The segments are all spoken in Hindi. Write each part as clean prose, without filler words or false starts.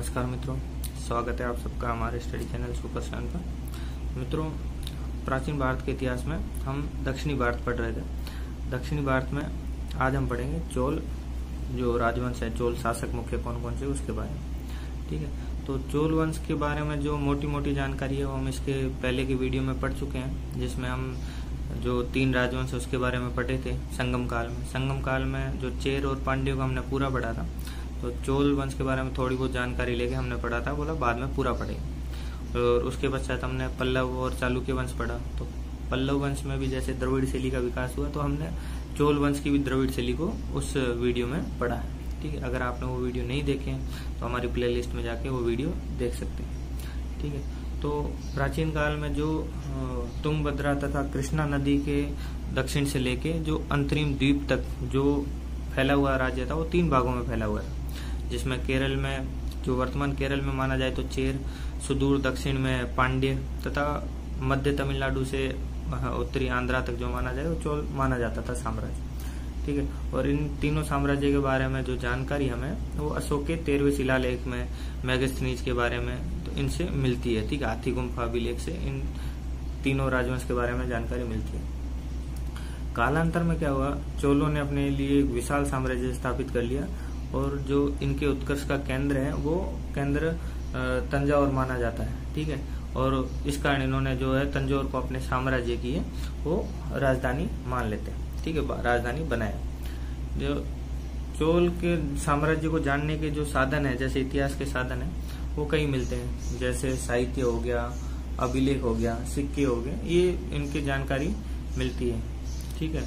नमस्कार मित्रों, स्वागत है आप सबका हमारे स्टडी चैनल सुपर 7 पर। मित्रों, प्राचीन भारत के इतिहास में हम दक्षिणी भारत पढ़ रहे थे। दक्षिणी भारत में आज हम पढ़ेंगे चोल जो राजवंश है, चोल शासक मुख्य कौन कौन से उसके बारे में। ठीक है, तो चोल वंश के बारे में जो मोटी मोटी जानकारी है वो हम इसके पहले की वीडियो में पढ़ चुके हैं, जिसमें हम जो 3 राजवंश उसके बारे में पढ़े थे संगम काल में। संगम काल में जो चेर और पांड्यों का हमने पूरा पढ़ा था, तो चोल वंश के बारे में थोड़ी बहुत जानकारी लेके हमने पढ़ा था, बोला बाद में पूरा पढ़ेंगे। और उसके पश्चात हमने पल्लव और चालुक्य वंश पढ़ा। तो पल्लव वंश में भी जैसे द्रविड़ शैली का विकास हुआ, तो हमने चोल वंश की भी द्रविड़ शैली को उस वीडियो में पढ़ा है। ठीक है, अगर आपने वो वीडियो नहीं देखे तो हमारी प्लेलिस्ट में जाके वो वीडियो देख सकते हैं। ठीक है, तो प्राचीन काल में जो तुंगभद्रा तथा कृष्णा नदी के दक्षिण से लेके जो अंतरिम द्वीप तक जो फैला हुआ राज्य था, वो 3 भागों में फैला हुआ है, जिसमें केरल में जो वर्तमान केरल में माना जाए तो चेर, सुदूर दक्षिण में पांड्य तथा मध्य तमिलनाडु से उत्तरी आंध्रा तक जो माना जाए वो चोल माना जाता था साम्राज्य। ठीक है, और इन तीनों साम्राज्य के बारे में जो जानकारी हमें वो अशोक के 13वें शिलालेख में मेगास्थनीज के बारे में तो इनसे मिलती है। ठीक है, हाथी गुम्फा अभिलेख से इन तीनों राजवंश के बारे में जानकारी मिलती है। कालांतर में क्या हुआ, चोलों ने अपने लिए एक विशाल साम्राज्य स्थापित कर लिया, और जो इनके उत्कर्ष का केंद्र है वो केंद्र तंजौर माना जाता है। ठीक है, और इस कारण इन्होंने जो है तंजौर को अपने साम्राज्य की है वो राजधानी मान लेते हैं। ठीक है, राजधानी बनाया। जो चोल के साम्राज्य को जानने के जो साधन है, जैसे इतिहास के साधन है, वो कई मिलते हैं, जैसे साहित्य हो गया, अभिलेख हो गया, सिक्के हो गए, ये इनकी जानकारी मिलती है। ठीक है,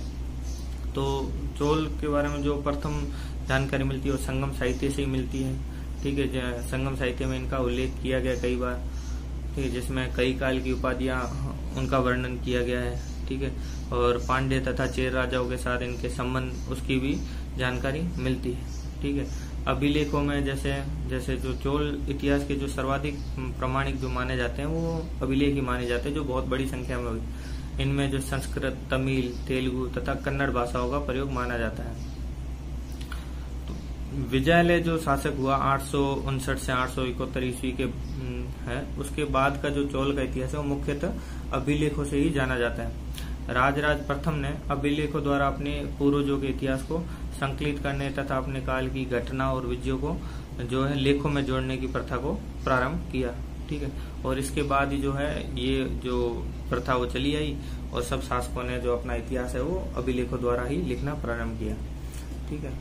तो चोल के बारे में जो प्रथम जानकारी मिलती है वो संगम साहित्य से ही मिलती है। ठीक है, संगम साहित्य में इनका उल्लेख किया गया कई बार। ठीक है, जिसमें कई काल की उपाधियां उनका वर्णन किया गया है। ठीक है, और पांड्य तथा चेर राजाओं के साथ इनके संबंध उसकी भी जानकारी मिलती है। ठीक है, अभिलेखों में जैसे जो चोल इतिहास के जो सर्वाधिक प्रामाणिक जो माने जाते हैं वो अभिलेख ही माने जाते हैं, जो बहुत बड़ी संख्या में हुई। इनमें जो संस्कृत, तमिल, तेलुगु तथा कन्नड़ भाषाओं का प्रयोग माना जाता है। तो विजयालय जो शासक हुआ 859 से 871 ईस्वी के है, उसके बाद का जो चोल का इतिहास है वो मुख्यतः अभिलेखों से ही जाना जाता है। राजराज प्रथम ने अभिलेखों द्वारा अपने पूर्वजों के इतिहास को संकलित करने तथा अपने काल की घटना और विजयों को जो है लेखों में जोड़ने की प्रथा को प्रारंभ किया। ठीक है, और इसके बाद ही जो है ये जो प्रथा वो चली आई, और सब शासकों ने जो अपना इतिहास है वो अभिलेखों द्वारा ही लिखना प्रारंभ किया। ठीक है,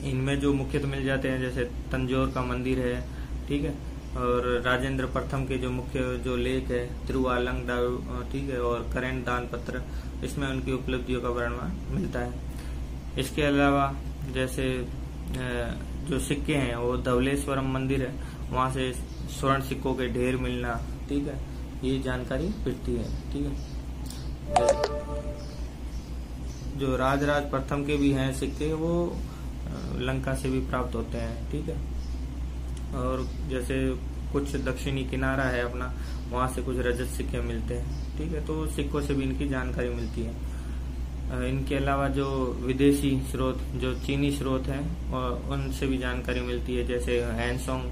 इनमें जो मुख्यतः मिल जाते हैं, जैसे तंजौर का मंदिर है। ठीक है, और राजेंद्र प्रथम के जो मुख्य जो लेख है तिरुवालंगदाव, ठीक है, और करेंट दान पत्र, इसमें उनकी उपलब्धियों का वर्णन मिलता है। इसके अलावा जैसे जो सिक्के हैं वो धवलेश्वरम मंदिर है, वहां से स्वर्ण सिक्कों के ढेर मिलना। ठीक है, ये जानकारी मिलती है। ठीक है, जो राजराज प्रथम के भी हैं सिक्के, वो लंका से भी प्राप्त होते हैं। ठीक है, और जैसे कुछ दक्षिणी किनारा है अपना, वहां से कुछ रजत सिक्के मिलते हैं। ठीक है, तो सिक्कों से भी इनकी जानकारी मिलती है। इनके अलावा जो विदेशी स्रोत, जो चीनी स्रोत हैं, उनसे भी जानकारी मिलती है। जैसे हैंसोंग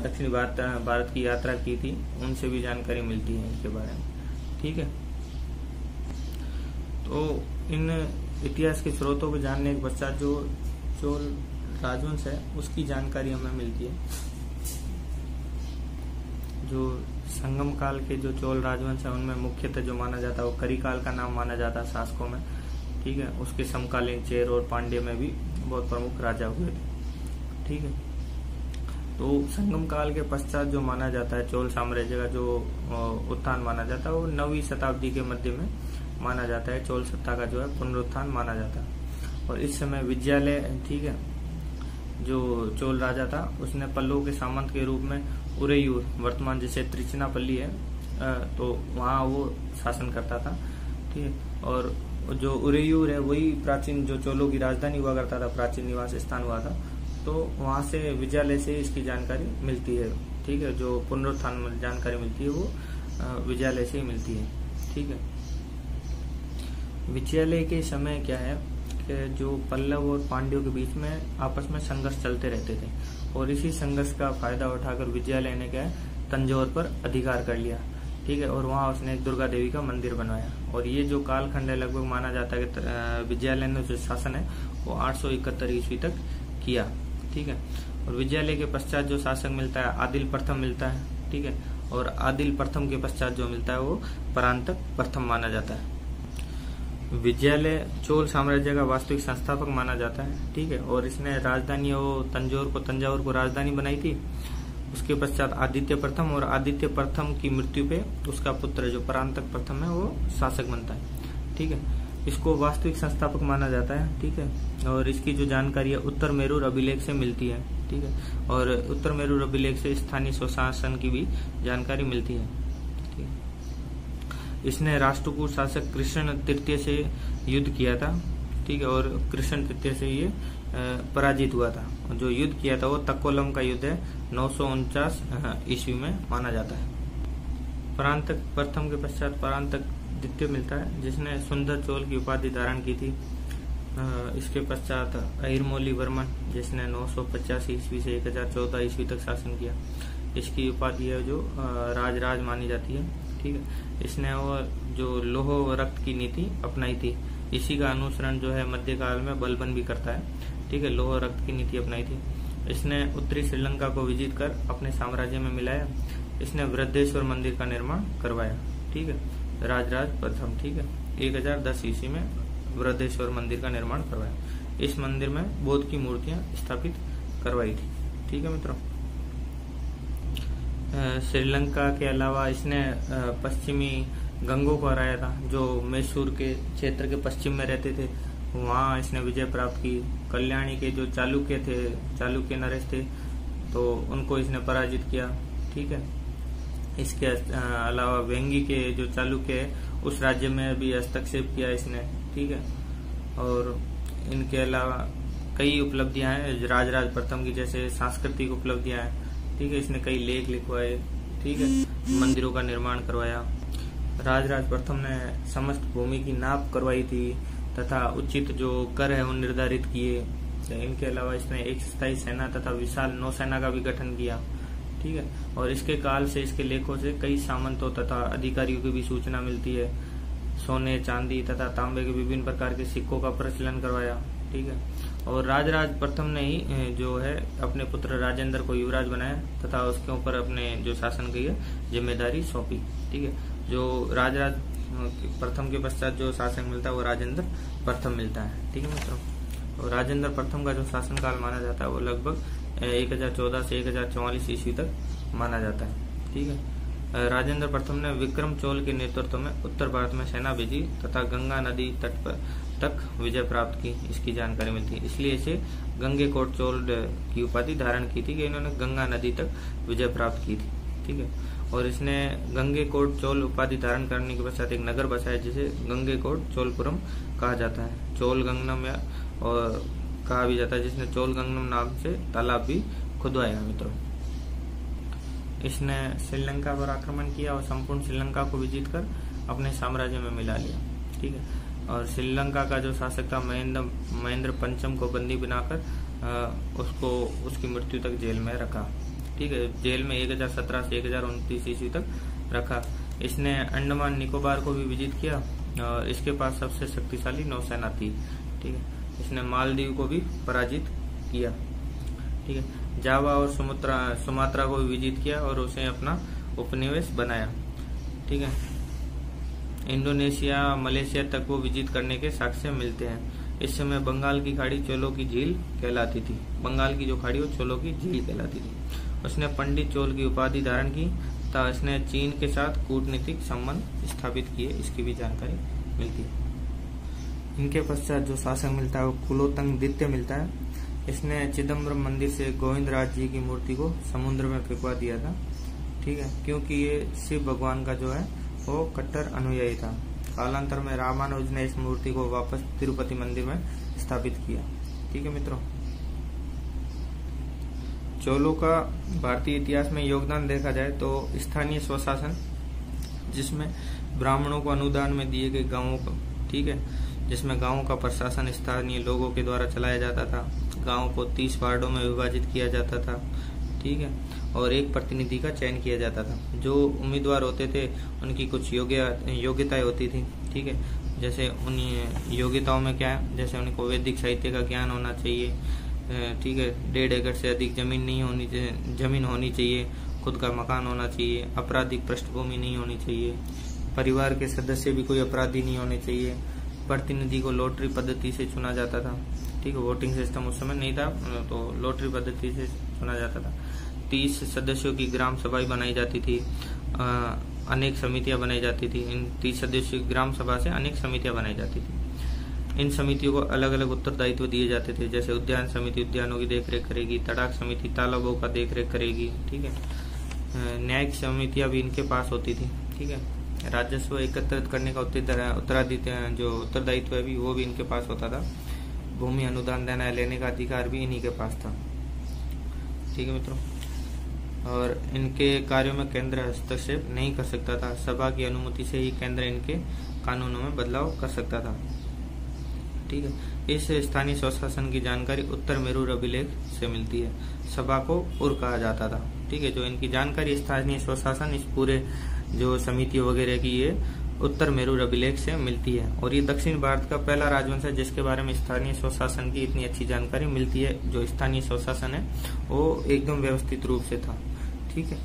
दक्षिणी भारत की यात्रा की थी, उनसे भी जानकारी मिलती है इनके बारे में। ठीक है, तो इन इतिहास के स्रोतों को जानने के पश्चात जो चोल राजवंश है उसकी जानकारी हमें मिलती है। जो संगम काल के जो चोल राजवंश है उनमें मुख्यतः जो माना जाता है वो करिकाल का नाम माना जाता है शासकों में। ठीक है, उसके समकालीन चेर और पांड्य में भी बहुत प्रमुख राजा हुए थे। ठीक है, तो संगम काल के पश्चात जो माना जाता है चोल साम्राज्य का जो उत्थान माना जाता है वो 9वीं शताब्दी के मध्य में माना जाता है। चोल सत्ता का जो है पुनरुत्थान माना जाता है। और इस समय विजयालय, ठीक है, जो चोल राजा था उसने पल्लव के सामंत के रूप में उरेयूर, वर्तमान जैसे त्रिचिनापल्ली है, तो वहाँ वो शासन करता था। ठीक है, और जो उरेयूर है वही प्राचीन जो चोलों की राजधानी हुआ करता था, प्राचीन निवास स्थान हुआ था। तो वहां से विजयालय से इसकी जानकारी मिलती है। ठीक है, जो पुनरुत्थान में जानकारी मिलती है वो विजयालय से ही मिलती है। ठीक है, विजयालय के समय क्या है कि जो पल्लव और पांड्यों के बीच में आपस में संघर्ष चलते रहते थे, और इसी संघर्ष का फायदा उठाकर विजयालय ने क्या है तंजौर पर अधिकार कर लिया, ठीक है। और वहां उसने एक दुर्गा देवी का मंदिर बनवाया। और ये जो कालखंड है लगभग माना जाता है कि विजयालय ने जो शासन है वो 871 ईस्वी तक किया, ठीक है। और विजयालय के पश्चात जो शासक मिलता है आदिल प्रथम मिलता है, ठीक है। और आदिल प्रथम के पश्चात जो मिलता है वो परांतक प्रथम माना जाता है। विजयालय चोल साम्राज्य का वास्तविक संस्थापक माना जाता है, ठीक है। और इसने राजधानी तंजावुर को राजधानी बनाई थी। उसके पश्चात आदित्य प्रथम, और आदित्य प्रथम की मृत्यु पे उसका पुत्र जो परांतक प्रथम है वो शासक बनता है, ठीक है। इसको वास्तविक संस्थापक माना जाता है, ठीक है। और इसकी जो जानकारी है उत्तर मेरूर अभिलेख से मिलती है, ठीक है। और उत्तर मेरूर अभिलेख से स्थानीय स्वशासन की भी जानकारी मिलती है, ठीक है। इसने राष्ट्रकूट शासक कृष्ण तृतीय से युद्ध किया था, ठीक है। और कृष्ण तृतीय से ये पराजित हुआ था। जो युद्ध किया था वो तक्कोलम का युद्ध है, 949 ईस्वी में माना जाता है। परांतक प्रथम के पश्चात परांतक द्वितीय मिलता है, जिसने सुंदर चोल की उपाधि धारण की थी। इसके पश्चात अहिरमौली वर्मन, जिसने 985 ईस्वी से 1014 ईस्वी तक शासन किया। इसकी उपाधि है जो राजराज मानी जाती है, ठीक है। इसने वो जो लोह व रक्त की नीति अपनाई थी, इसी का अनुसरण जो है मध्यकाल में बलबन भी करता है, ठीक है। लोह रक्त की नीति अपनाई थी। इसने उत्तरी श्रीलंका को विजित कर अपने साम्राज्य में मिलाया। इसने वृद्धेश्वर मंदिर का निर्माण करवाया, ठीक है। राजराज प्रथम, ठीक है, 1010 ईस्वी में वृद्धेश्वर मंदिर का निर्माण करवाया। इस मंदिर में बौद्ध की मूर्तियां स्थापित करवाई थी, ठीक है मित्रों। श्रीलंका के अलावा इसने पश्चिमी गंगों को हराया था, जो मैसूर के क्षेत्र के पश्चिम में रहते थे, वहां इसने विजय प्राप्त की। कल्याणी के जो चालुक्य नरेश थे, तो उनको इसने पराजित किया, ठीक है। इसके अलावा वेंगी के जो चालुक्य है उस राज्य में भी हस्तक्षेप किया इसने, ठीक है। और इनके अलावा कई उपलब्धियां हैं राजराज प्रथम की, जैसे सांस्कृतिक उपलब्धियां हैं, ठीक है। इसने कई लेख लिखवाए, ठीक है, मंदिरों का निर्माण करवाया। राजराज प्रथम ने समस्त भूमि की नाप करवाई थी तथा उचित जो कर है वो निर्धारित किए। इनके अलावा इसने एक स्थायी सेना तथा विशाल नौसेना का भी गठन किया, ठीक है। और इसके काल से इसके लेखों से कई सामंतों तथा अधिकारियों की भी सूचना मिलती है। सोने, चांदी तथा तांबे के विभिन्न प्रकार के सिक्कों का प्रचलन करवाया, ठीक है। और राजराज प्रथम ने ही जो है अपने पुत्र राजेंद्र को युवराज बनाया तथा उसके ऊपर अपने जो शासन की जिम्मेदारी सौंपी, ठीक है। जो राजराज प्रथम के पश्चात जो शासक मिलता है वो राजेंद्र प्रथम मिलता है, ठीक है मित्रों। और राजेंद्र प्रथम का जो शासनकाल माना जाता है वो लगभग 1014 से 1044 ईस्वी तक माना जाता है, ठीक है। राजेंद्र प्रथम ने विक्रम चोल के नेतृत्व में उत्तर भारत में सेना भेजी तथा गंगा नदी तट पर तक विजय प्राप्त की, इसकी जानकारी मिलती है। इसलिए इसे गंगेकोट चोल की उपाधि धारण की थी कि इन्होंने गंगा नदी तक विजय प्राप्त की थी, ठीक है। और इसने गंगेकोट चोल उपाधि धारण करने के पश्चात एक नगर बसाया जिसे गंगेकोट चोलपुरम कहा जाता है। चोल गंगनम और कहा भी जाता है, जिसने चोल गंगनम नाम से तालाब भी खुदवाया मित्रों। इसने श्रीलंका पर आक्रमण किया और संपूर्ण श्रीलंका को विजित कर अपने साम्राज्य में मिला लिया, ठीक है। और श्रीलंका का जो शासक था महेंद्र पंचम को बंदी बनाकर उसको उसकी मृत्यु तक जेल में रखा, ठीक है। जेल में 1017 से 1029 ईस्वी तक रखा। इसने अंडमान निकोबार को भी विजित किया और इसके पास सबसे शक्तिशाली नौसेना थी, ठीक है। इसने मालदीव को भी पराजित किया, ठीक है। जावा और सुमात्रा को भी विजित किया और उसे अपना उपनिवेश बनाया, ठीक है। इंडोनेशिया, मलेशिया तक वो विजित करने के साक्ष्य मिलते हैं। इस समय बंगाल की खाड़ी चोलों की झील कहलाती थी। बंगाल की जो खाड़ी वो चोलों की झील कहलाती थी। उसने पंडित चोल की उपाधि धारण की तथा इसने चीन के साथ कूटनीतिक संबंध स्थापित किए, इसकी भी जानकारी मिलती है। इनके पश्चात जो शासक मिलता है वो कुलोत्तंग द्वितीय मिलता है। इसने चिदम्बरम मंदिर से गोविंदराज जी की मूर्ति को समुद्र में फेंकवा दिया था, ठीक है, क्योंकि ये शिव भगवान का जो है वो कट्टर अनुयायी था। कालांतर में रामानुज ने इस मूर्ति को वापस तिरुपति मंदिर में स्थापित किया, ठीक है मित्रों। चोलों का भारतीय इतिहास में योगदान देखा जाए तो स्थानीय स्वशासन, जिसमें ब्राह्मणों को अनुदान में दिए गए गांवों को, ठीक है, जिसमें गांवों का प्रशासन स्थानीय लोगों के द्वारा चलाया जाता था। गांव को 30 वार्डों में विभाजित किया जाता था, ठीक है, और एक प्रतिनिधि का चयन किया जाता था। जो उम्मीदवार होते थे उनकी कुछ योग्यताएं होती थी, ठीक है, जैसे उन योग्यताओं में क्या है, जैसे उनको वैदिक साहित्य का ज्ञान होना चाहिए, ठीक है, 1.5 एकड़ से अधिक जमीन होनी चाहिए, खुद का मकान होना चाहिए, आपराधिक पृष्ठभूमि नहीं होनी चाहिए, परिवार के सदस्य भी कोई अपराधी नहीं होने चाहिए, प्रतिनिधि को लॉटरी पद्धति से चुना जाता था, ठीक है, वोटिंग सिस्टम उस समय नहीं था तो लॉटरी पद्धति से चुना जाता था। 30 सदस्यों की ग्राम सभा बनाई जाती थी, अनेक समितियां बनाई जाती थी। इन 30 सदस्यों की ग्राम सभा से अनेक समितियां बनाई जाती थी। इन समितियों को अलग अलग उत्तरदायित्व दिए जाते थे, जैसे उद्यान समिति उद्यानों की देखरेख करेगी, तड़ाक समिति तालाबों का देखरेख करेगी, ठीक है, न्यायिक समितियां भी इनके पास होती थी, ठीक है, राजस्व एकत्रित करने का उत्तरदायित्व है भी वो भी इनके पास होता था, भूमि अनुदान देना लेने का अधिकार भी इन्हीं के पास था, ठीक है मित्रों। और इनके कार्यों में केंद्र हस्तक्षेप नहीं कर सकता था, सभा की अनुमति से ही केंद्र इनके कानूनों में बदलाव कर सकता था, ठीक है। इस स्थानीय स्वशासन की जानकारी उत्तर मेरूर अभिलेख से मिलती है, सभा को उर कहा जाता था, ठीक है। जो इनकी जानकारी स्थानीय स्वशासन इस पूरे जो समिति वगैरह की ये उत्तर मेरूर अभिलेख से मिलती है। और ये दक्षिण भारत का पहला राजवंश है जिसके बारे में स्थानीय स्वशासन की इतनी अच्छी जानकारी मिलती है। जो स्थानीय स्वशासन है वो एकदम व्यवस्थित रूप से था, ठीक है।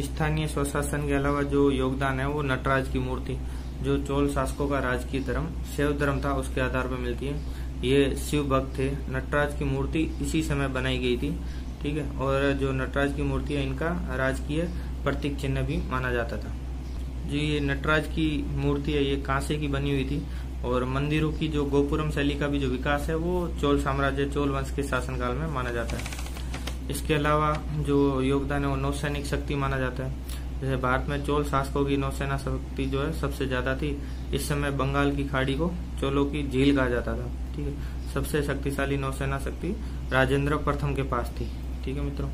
स्थानीय स्वशासन के अलावा जो योगदान है वो नटराज की मूर्ति, जो चोल शासकों का राजकीय धर्म शैव धर्म था उसके आधार पर मिलती है। ये शिव भक्त थे। नटराज की मूर्ति इसी समय बनाई गई थी, ठीक है। और जो नटराज की मूर्ति है इनका राजकीय प्रतीक चिन्ह भी माना जाता था। जो ये नटराज की मूर्ति है ये कांसे की बनी हुई थी। और मंदिरों की जो गोपुरम शैली का भी जो विकास है वो चोल साम्राज्य चोल वंश के शासनकाल में माना जाता है। इसके अलावा जो योगदान है वो नौसैनिक शक्ति माना जाता है। जैसे भारत में चोल शासकों की नौसेना शक्ति जो है सबसे ज्यादा थी। इस समय बंगाल की खाड़ी को चोलों की झील कहा जाता था, ठीक है। सबसे शक्तिशाली नौसेना शक्ति राजेंद्र प्रथम के पास थी, ठीक है मित्रों।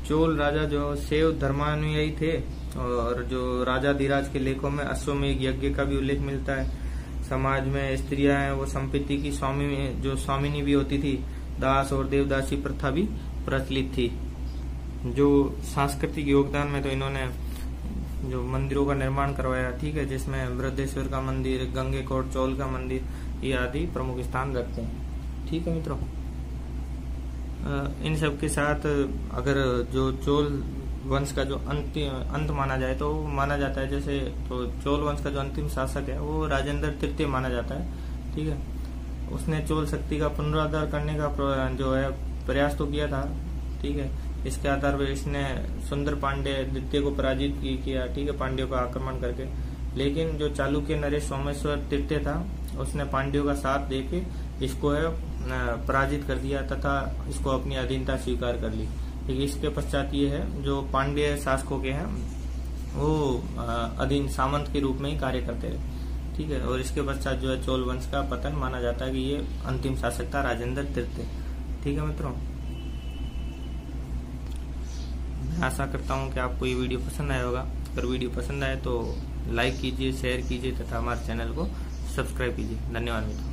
चोल राजा जो शैव धर्मानुयायी थे और जो राजाधिराज के लेखों में अश्वमेध यज्ञ का भी उल्लेख मिलता है। समाज में स्त्रियां हैं वो संपत्ति की स्वामिनी भी होती थी। दास और देवदासी प्रथा भी प्रचलित थी। जो सांस्कृतिक योगदान में तो इन्होंने जो मंदिरों का निर्माण करवाया, ठीक है, जिसमें वृद्धेश्वर का मंदिर, गंगेकोट चोल का मंदिर ये आदि प्रमुख स्थान रखते हैं, ठीक है मित्रों। इन सब के साथ अगर जो चोल वंश का जो अंत माना जाए तो माना जाता है, जैसे तो चोल वंश का जो अंतिम शासक है वो राजेंद्र तृतीय माना जाता है, ठीक है। उसने चोल शक्ति का पुनरुद्धार करने का जो है प्रयास तो किया था, ठीक है। इसके आधार पर इसने सुंदर पांड्य द्वितीय को पराजित किया, ठीक है, पांड्यों का आक्रमण करके। लेकिन जो चालुक्य नरेश सोमेश्वर तृतीय था उसने पांड्यों का साथ देके इसको है पराजित कर दिया तथा इसको अपनी अधीनता स्वीकार कर ली, ठीक है। इसके पश्चात ये है जो पांड्य शासकों के हैं वो अधीन सामंत के रूप में ही कार्य करते रहे, ठीक है। और इसके पश्चात जो है चोल वंश का पतन माना जाता है कि ये अंतिम शासक था राजेंद्र तृतीय, ठीक है मित्रों। मैं आशा करता हूँ कि आपको ये वीडियो पसंद आया होगा। अगर वीडियो पसंद आए तो लाइक कीजिए, शेयर कीजिए तथा हमारे चैनल को सब्सक्राइब कीजिए। धन्यवाद मित्रों।